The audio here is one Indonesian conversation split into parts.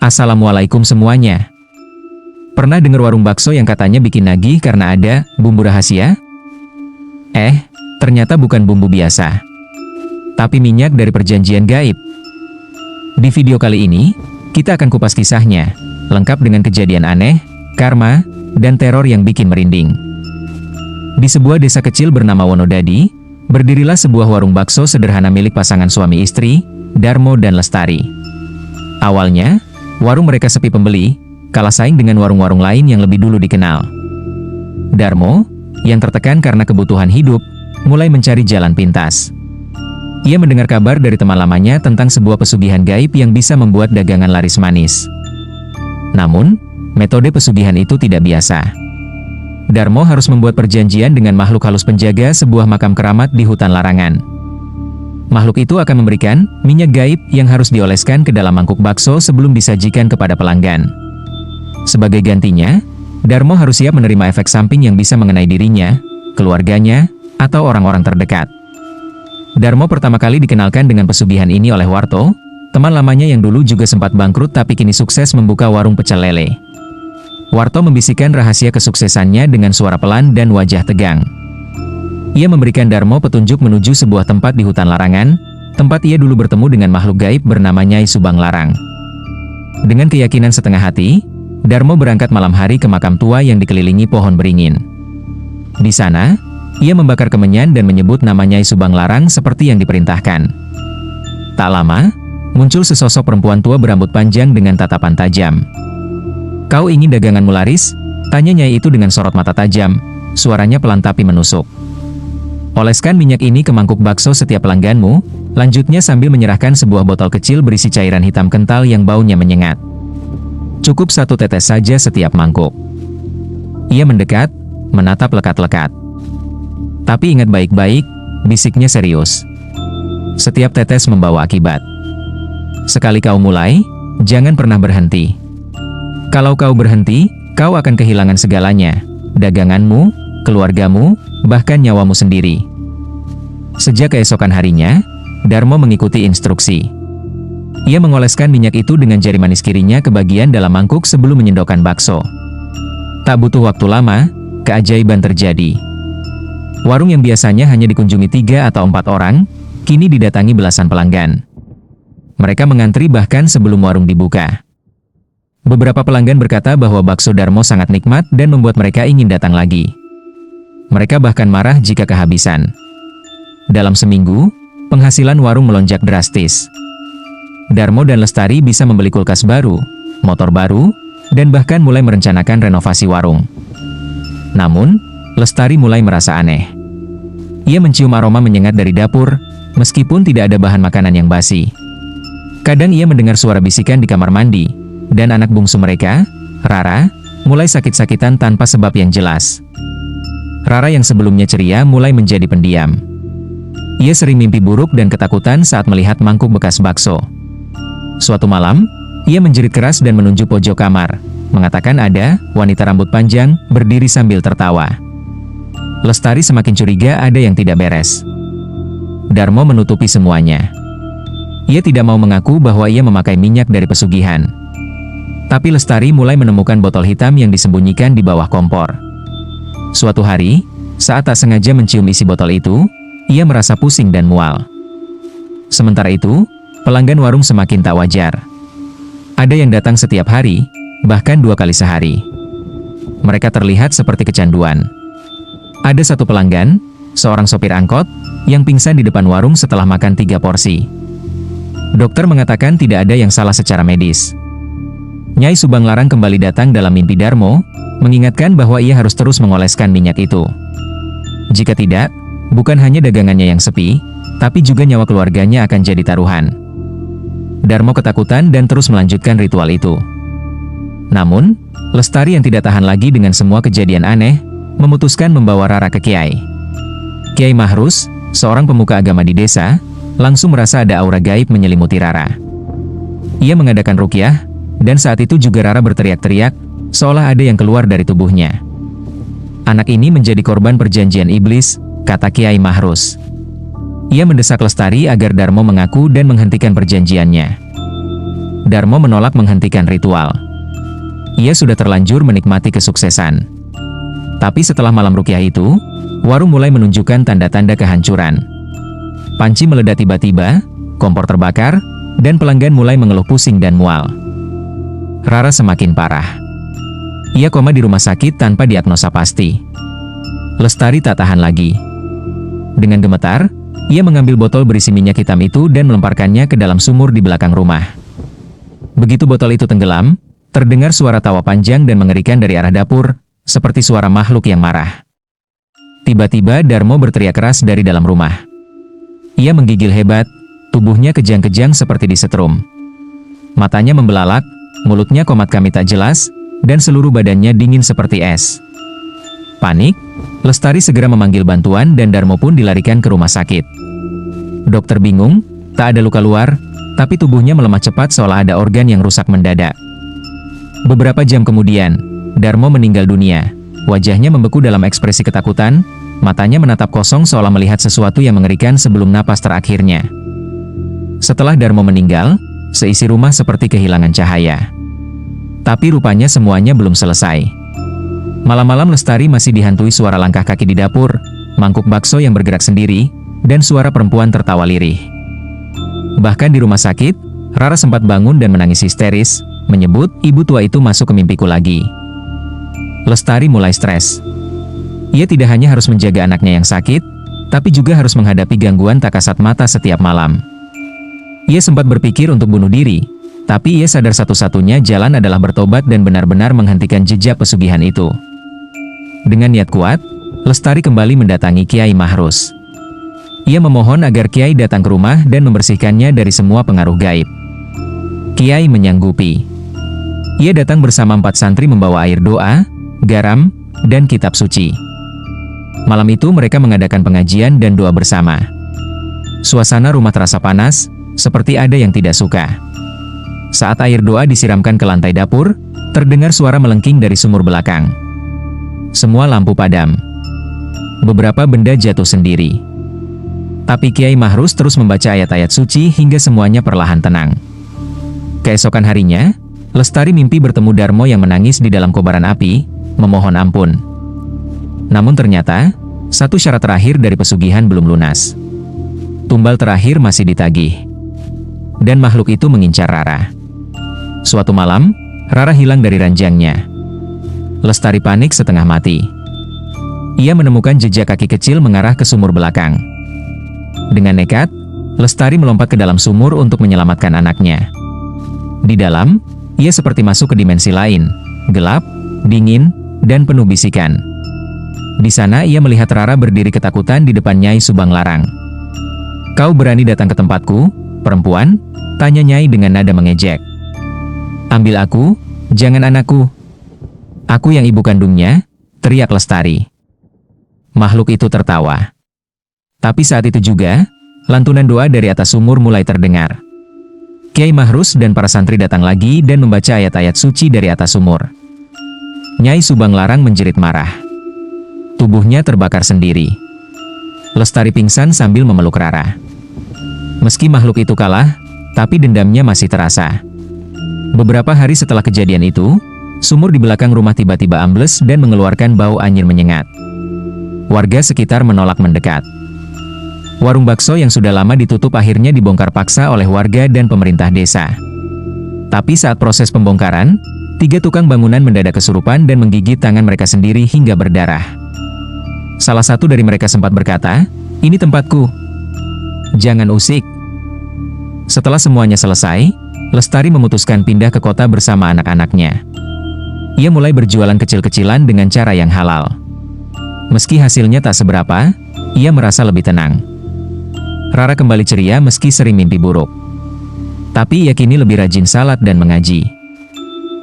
Assalamualaikum semuanya. Pernah dengar warung bakso yang katanya bikin nagih karena ada bumbu rahasia? Ternyata bukan bumbu biasa, tapi minyak dari perjanjian gaib. Di video kali ini, kita akan kupas kisahnya, lengkap dengan kejadian aneh, karma, dan teror yang bikin merinding. Di sebuah desa kecil bernama Wonodadi, berdirilah sebuah warung bakso sederhana milik pasangan suami istri, Darmo dan Lestari. Awalnya, warung mereka sepi pembeli, kalah saing dengan warung-warung lain yang lebih dulu dikenal. Darmo, yang tertekan karena kebutuhan hidup, mulai mencari jalan pintas. Ia mendengar kabar dari teman lamanya tentang sebuah pesugihan gaib yang bisa membuat dagangan laris manis. Namun, metode pesugihan itu tidak biasa. Darmo harus membuat perjanjian dengan makhluk halus penjaga sebuah makam keramat di hutan larangan. Makhluk itu akan memberikan minyak gaib yang harus dioleskan ke dalam mangkuk bakso sebelum disajikan kepada pelanggan. Sebagai gantinya, Darmo harus siap menerima efek samping yang bisa mengenai dirinya, keluarganya, atau orang-orang terdekat. Darmo pertama kali dikenalkan dengan pesugihan ini oleh Warto, teman lamanya yang dulu juga sempat bangkrut tapi kini sukses membuka warung pecel lele. Warto membisikkan rahasia kesuksesannya dengan suara pelan dan wajah tegang. Ia memberikan Darmo petunjuk menuju sebuah tempat di hutan larangan, tempat ia dulu bertemu dengan makhluk gaib bernama Nyai Subang Larang. Dengan keyakinan setengah hati, Darmo berangkat malam hari ke makam tua yang dikelilingi pohon beringin. Di sana, ia membakar kemenyan dan menyebut nama Nyai Subang Larang seperti yang diperintahkan. Tak lama, muncul sesosok perempuan tua berambut panjang dengan tatapan tajam. "Kau ingin daganganmu laris?" tanya Nyai itu dengan sorot mata tajam, suaranya pelan tapi menusuk. "Oleskan minyak ini ke mangkuk bakso setiap pelangganmu," lanjutnya sambil menyerahkan sebuah botol kecil berisi cairan hitam kental yang baunya menyengat. "Cukup 1 tetes saja setiap mangkuk." Ia mendekat, menatap lekat-lekat. "Tapi ingat baik-baik," bisiknya serius. "Setiap tetes membawa akibat. Sekali kau mulai, jangan pernah berhenti. Kalau kau berhenti, kau akan kehilangan segalanya, daganganmu, keluargamu, bahkan nyawamu sendiri." Sejak keesokan harinya, Darmo mengikuti instruksi. Ia mengoleskan minyak itu dengan jari manis kirinya ke bagian dalam mangkuk sebelum menyendokkan bakso. Tak butuh waktu lama, keajaiban terjadi. Warung yang biasanya hanya dikunjungi 3 atau 4 orang, kini didatangi belasan pelanggan. Mereka mengantri bahkan sebelum warung dibuka. Beberapa pelanggan berkata bahwa bakso Darmo sangat nikmat dan membuat mereka ingin datang lagi. Mereka bahkan marah jika kehabisan. Dalam seminggu, penghasilan warung melonjak drastis. Darmo dan Lestari bisa membeli kulkas baru, motor baru, dan bahkan mulai merencanakan renovasi warung. Namun, Lestari mulai merasa aneh. Ia mencium aroma menyengat dari dapur, meskipun tidak ada bahan makanan yang basi. Kadang ia mendengar suara bisikan di kamar mandi, dan anak bungsu mereka, Rara, mulai sakit-sakitan tanpa sebab yang jelas. Rara yang sebelumnya ceria mulai menjadi pendiam. Ia sering mimpi buruk dan ketakutan saat melihat mangkuk bekas bakso. Suatu malam, ia menjerit keras dan menunjuk pojok kamar, mengatakan ada wanita rambut panjang berdiri sambil tertawa. Lestari semakin curiga ada yang tidak beres. Darmo menutupi semuanya. Ia tidak mau mengaku bahwa ia memakai minyak dari pesugihan. Tapi Lestari mulai menemukan botol hitam yang disembunyikan di bawah kompor. Suatu hari, saat tak sengaja mencium isi botol itu, ia merasa pusing dan mual. Sementara itu, pelanggan warung semakin tak wajar. Ada yang datang setiap hari, bahkan 2 kali sehari. Mereka terlihat seperti kecanduan. Ada satu pelanggan, seorang sopir angkot, yang pingsan di depan warung setelah makan 3 porsi. Dokter mengatakan tidak ada yang salah secara medis. Nyai Subang Larang kembali datang dalam mimpi Darmo, mengingatkan bahwa ia harus terus mengoleskan minyak itu. Jika tidak, bukan hanya dagangannya yang sepi, tapi juga nyawa keluarganya akan jadi taruhan. Darmo ketakutan dan terus melanjutkan ritual itu. Namun, Lestari yang tidak tahan lagi dengan semua kejadian aneh, memutuskan membawa Rara ke Kiai. Kiai Mahrus, seorang pemuka agama di desa, langsung merasa ada aura gaib menyelimuti Rara. Ia mengadakan ruqyah, dan saat itu juga Rara berteriak-teriak, seolah ada yang keluar dari tubuhnya. "Anak ini menjadi korban perjanjian iblis," kata Kiai Mahrus. Ia mendesak Lestari agar Darmo mengaku dan menghentikan perjanjiannya. Darmo menolak menghentikan ritual. Ia sudah terlanjur menikmati kesuksesan. Tapi setelah malam rukyah itu, warung mulai menunjukkan tanda-tanda kehancuran. Panci meledak tiba-tiba, kompor terbakar, dan pelanggan mulai mengeluh pusing dan mual. Rara semakin parah. Ia koma di rumah sakit tanpa diagnosa pasti. Lestari tak tahan lagi. Dengan gemetar, ia mengambil botol berisi minyak hitam itu dan melemparkannya ke dalam sumur di belakang rumah. Begitu botol itu tenggelam, terdengar suara tawa panjang dan mengerikan dari arah dapur, seperti suara makhluk yang marah. Tiba-tiba Darmo berteriak keras dari dalam rumah. Ia menggigil hebat, tubuhnya kejang-kejang seperti disetrum. Matanya membelalak, mulutnya komat kami tak jelas, dan seluruh badannya dingin seperti es. Panik, Lestari segera memanggil bantuan dan Darmo pun dilarikan ke rumah sakit. Dokter bingung, tak ada luka luar, tapi tubuhnya melemah cepat seolah ada organ yang rusak mendadak. Beberapa jam kemudian, Darmo meninggal dunia. Wajahnya membeku dalam ekspresi ketakutan, matanya menatap kosong seolah melihat sesuatu yang mengerikan sebelum napas terakhirnya. Setelah Darmo meninggal, seisi rumah seperti kehilangan cahaya. Tapi rupanya semuanya belum selesai. Malam-malam Lestari masih dihantui suara langkah kaki di dapur, mangkuk bakso yang bergerak sendiri, dan suara perempuan tertawa lirih. Bahkan di rumah sakit, Rara sempat bangun dan menangis histeris, menyebut ibu tua itu masuk ke mimpiku lagi. Lestari mulai stres. Ia tidak hanya harus menjaga anaknya yang sakit, tapi juga harus menghadapi gangguan tak kasat mata setiap malam. Ia sempat berpikir untuk bunuh diri, tapi ia sadar satu-satunya jalan adalah bertobat dan benar-benar menghentikan jejak pesugihan itu. Dengan niat kuat, Lestari kembali mendatangi Kiai Mahrus. Ia memohon agar Kiai datang ke rumah dan membersihkannya dari semua pengaruh gaib. Kiai menyanggupi. Ia datang bersama 4 santri membawa air doa, garam, dan kitab suci. Malam itu mereka mengadakan pengajian dan doa bersama. Suasana rumah terasa panas, seperti ada yang tidak suka. Saat air doa disiramkan ke lantai dapur, terdengar suara melengking dari sumur belakang. Semua lampu padam. Beberapa benda jatuh sendiri. Tapi Kiai Mahrus terus membaca ayat-ayat suci hingga semuanya perlahan tenang. Keesokan harinya, Lestari mimpi bertemu Darmo yang menangis di dalam kobaran api, memohon ampun. Namun ternyata, satu syarat terakhir dari pesugihan belum lunas. Tumbal terakhir masih ditagih. Dan makhluk itu mengincar Rara. Suatu malam, Rara hilang dari ranjangnya. Lestari panik setengah mati. Ia menemukan jejak kaki kecil mengarah ke sumur belakang. Dengan nekat, Lestari melompat ke dalam sumur untuk menyelamatkan anaknya. Di dalam, ia seperti masuk ke dimensi lain, gelap, dingin, dan penuh bisikan. Di sana ia melihat Rara berdiri ketakutan di depan Nyai Subang Larang. "Kau berani datang ke tempatku, perempuan?" tanya Nyai dengan nada mengejek. "Ambil aku, jangan anakku." "Aku yang ibu kandungnya," teriak Lestari. Makhluk itu tertawa. Tapi saat itu juga, lantunan doa dari atas sumur mulai terdengar. Kiai Mahrus dan para santri datang lagi dan membaca ayat-ayat suci dari atas sumur. Nyai Subang Larang menjerit marah. Tubuhnya terbakar sendiri. Lestari pingsan sambil memeluk Rara. Meski makhluk itu kalah, tapi dendamnya masih terasa. Beberapa hari setelah kejadian itu, sumur di belakang rumah tiba-tiba ambles dan mengeluarkan bau anyir menyengat. Warga sekitar menolak mendekat. Warung bakso yang sudah lama ditutup akhirnya dibongkar paksa oleh warga dan pemerintah desa. Tapi saat proses pembongkaran, 3 tukang bangunan mendadak kesurupan dan menggigit tangan mereka sendiri hingga berdarah. Salah satu dari mereka sempat berkata, "Ini tempatku. Jangan usik." Setelah semuanya selesai, Lestari memutuskan pindah ke kota bersama anak-anaknya. Ia mulai berjualan kecil-kecilan dengan cara yang halal. Meski hasilnya tak seberapa, ia merasa lebih tenang. Rara kembali ceria meski sering mimpi buruk. Tapi ia kini lebih rajin salat dan mengaji.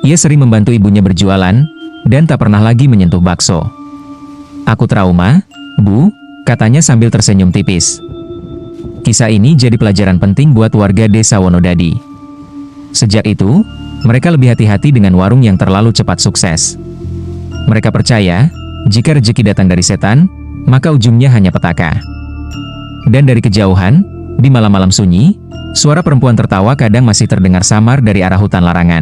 Ia sering membantu ibunya berjualan, dan tak pernah lagi menyentuh bakso. "Aku trauma, Bu," katanya sambil tersenyum tipis. Kisah ini jadi pelajaran penting buat warga desa Wonodadi. Sejak itu, mereka lebih hati-hati dengan warung yang terlalu cepat sukses. Mereka percaya, jika rezeki datang dari setan, maka ujungnya hanya petaka. Dan dari kejauhan, Di malam-malam sunyi, suara perempuan tertawa kadang masih terdengar samar dari arah hutan larangan.